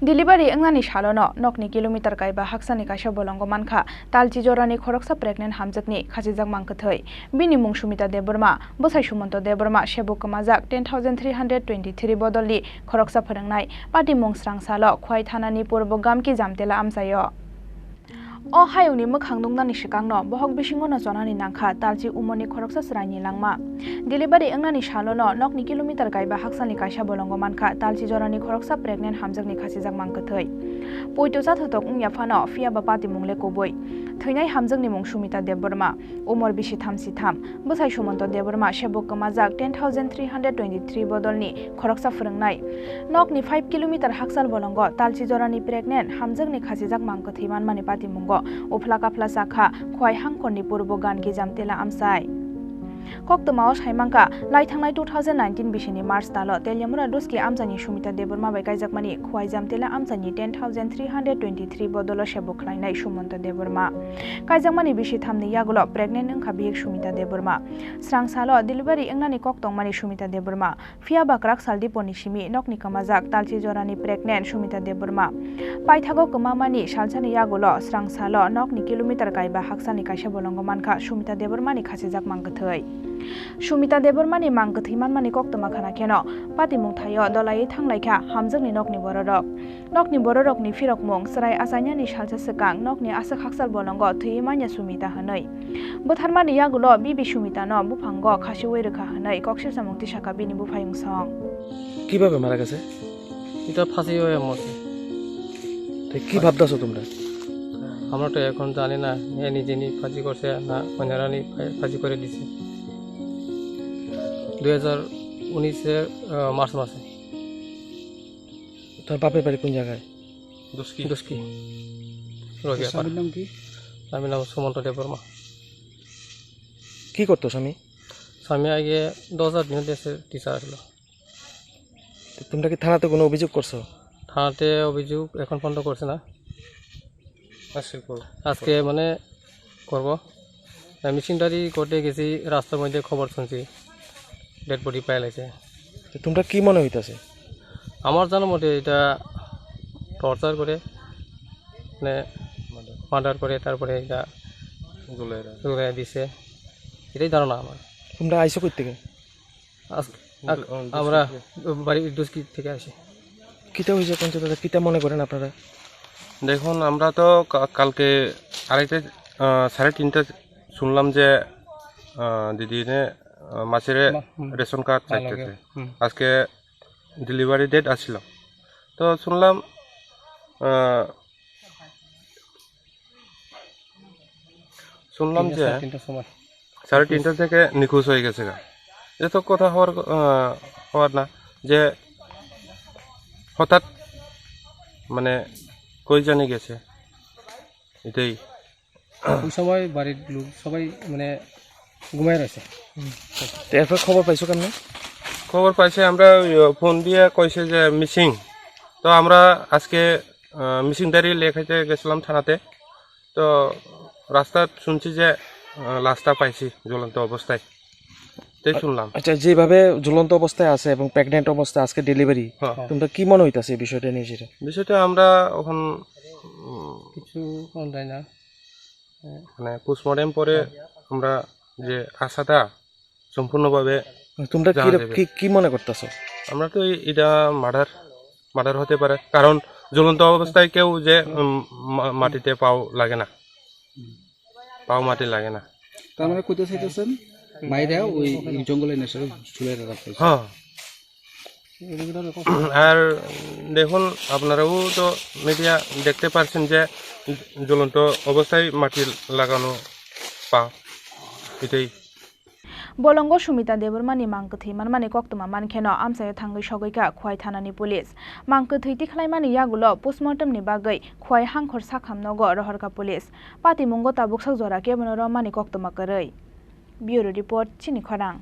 Delivery engnani shalono nokni kilometer kaiba haksani kaisa bolongo manka talchi jorani khoroksa pregnant hamjakni khajijak mangkathai bini mung Sumita Deborma bosai Sumanto Deborma sebuk kamajak 10,323 bodolni khoroksa phorangnai pati mung srangsalo khwai thanani purbo gamki jamtela amsayo O hayungni mokhang nungnani sikangno bohok bisingono jonani nangkha talchi umoni khoroksa sraini langma delivery engnani shalono nokni kilometer kaiba haksani kaisa bolongo mankha talchi jorani khoroksa pregnant hamjakni khasijak mangkathai poito jathotok ungya phano fia bapati mungle koboi theinai hamjakni mung Sumita Deborma umor bisi thamsi tham bosai Sumanto Deborma sebuk kamajak 10,323 bodolni khoroksa phrangnai nokni 5 km haksal bolongo talchi jorani pregnant hamjakni khasijak mangkathai manmani pati mungo Ufla kapla sakha khwai hangkorni purbo gangi jamtela amsai Koktamaos haimangka laithangnai 2019 bisini March talo telyamura doski amjani Sumita Deborma bai kaijakmani khwai jamtela amjani 10,323 bodolo sebuk khlainai Sumanto Deborma kaijakmani bisi thamni yagulo pregnant ongkha biek Sumita Deborma srangsalo delivery engnani koktongmani Sumita Deborma fia bakrak saldi poni simi nokni kamajak talchi jorani pregnant Sumita Deborma paithago kamamani salchani yagulo srangsalo nokni kilometer kaiba haksani kaisa bolongo mankha Sumita Debormani khasijak mangkathai Sumita Debormani mangkathai manmani koktoma khana keno patimung thayo dolai thanglaikhya hamjakni nokni bororokni firokmung sarai asanyani salcha sekang nokni asak haksal bolongo thuimanya Sumita hanai botharmani yagulo bibi Sumita no buphango khasiwei rekha hanai koksesa mukti saka bini bufayung song কিভাবে মারা গেছে এটা ফাঁসি হয়ে মরছে কি ভাবতেছো তোমরা আমরা তো এখন জানি না এ নিজে ফাঁসি করছে না অন্যরা ফাঁসি করে দিছে 2019 মার্চ মাসে তোর বাপের বাড়ি কোন জায়গায় দুস্কি রোগিয়া স্বামীর নাম কি স্বামীর নাম সুমন্ত দেববর্মা কি করতো স্বামী স্বামী আগে 2000 দেশে টিচার আসলো তোমরা কি থানাতে কোনো অভিযোগ করছো থানাতে অভিযোগ এখন পর্যন্ত করছে না আজকে মানে করব মিশিংদারি কোর্টে গেছি রাস্তার মধ্যে খবর শুনছি ডেড বডি পাই লাইছে তোমরা কি মনে হইতাছে আমার জানা মতে এটা টর্চার করে মানে মার্ডার করে তারপরে এটা জুলাই দিছে এটাই ধারণা আমার তোমরা আইসো কই থেকে আমরা বাড়ি দুস্কি থেকে আসি কিটা হইছে কোন দাদা কিটা মনে করেন আপনারা দেখুন আমরা তো কালকে আড়াইটা 3:30 শুনলাম যে দিদিনে মাছের রেশন কার্ড চাইতেছে আজকে ডেলিভারি ডেট আসছিল তো শুনলাম যে 3:30 থেকে নিখোঁজ হয়ে গেছে এটা তো কথা হওয়ার না যে হঠাৎ মানে কই জানি গেছে এটাই ওই সময় বাড়ির লোক সবাই মানে ঘুমায় রয়েছে এরপর খবর পাইছো কেমনে খবর পাইছে আমরা ফোন দিয়ে কইছে যে মিসিং তো আমরা আজকে মিসিং ডায়েরি লেখাইতে গেছিলাম থানাতে তো রাস্তা শুনছি যে লাশটা পাইছি জ্বলন্ত অবস্থায় তাই শুনলাম আচ্ছা যেভাবে ঝুলন্ত অবস্থায় আছে এবং প্রেগন্যান্ট অবস্থায় আজকে ডেলিভারি তোমরা কি মনে হইতাছে এই বিষয়টা নিয়ে বিষয়টা আমরা এখন কিছু অনলাইন না মানে পোস্টমর্টেম পরে আমরা যে আশাটা সম্পূর্ণভাবে তোমরা কি মনে করতেছো আমরা তো এটা মার্ডার হতে পারে কারণ জ্বলন্ত অবস্থায় কেউ যে মাটিতে পাও লাগে না পাও মাটি লাগে না তার মানে কইতে চাইতেছেন মাইরা ওই জঙ্গলে নেশা চলে রাখতে হ্যাঁ আর দেখুন আপনারাও তো মিডিয়া দেখতে পাচ্ছেন যে জ্বলন্ত অবস্থায় মাটি লাগানো পা এটাই Bolongo Sumita Debormani mangkathai manmani koktoma mankheno amsayo thangai sogaika khwai thanani police mangkathai tikhlaimani yagulo postmortem ni bagai khwai hangkhor sakhamnogo rohorka police pati mungo tabuk sakjora kebono romani koktoma karai Bureau Report Chini Khorang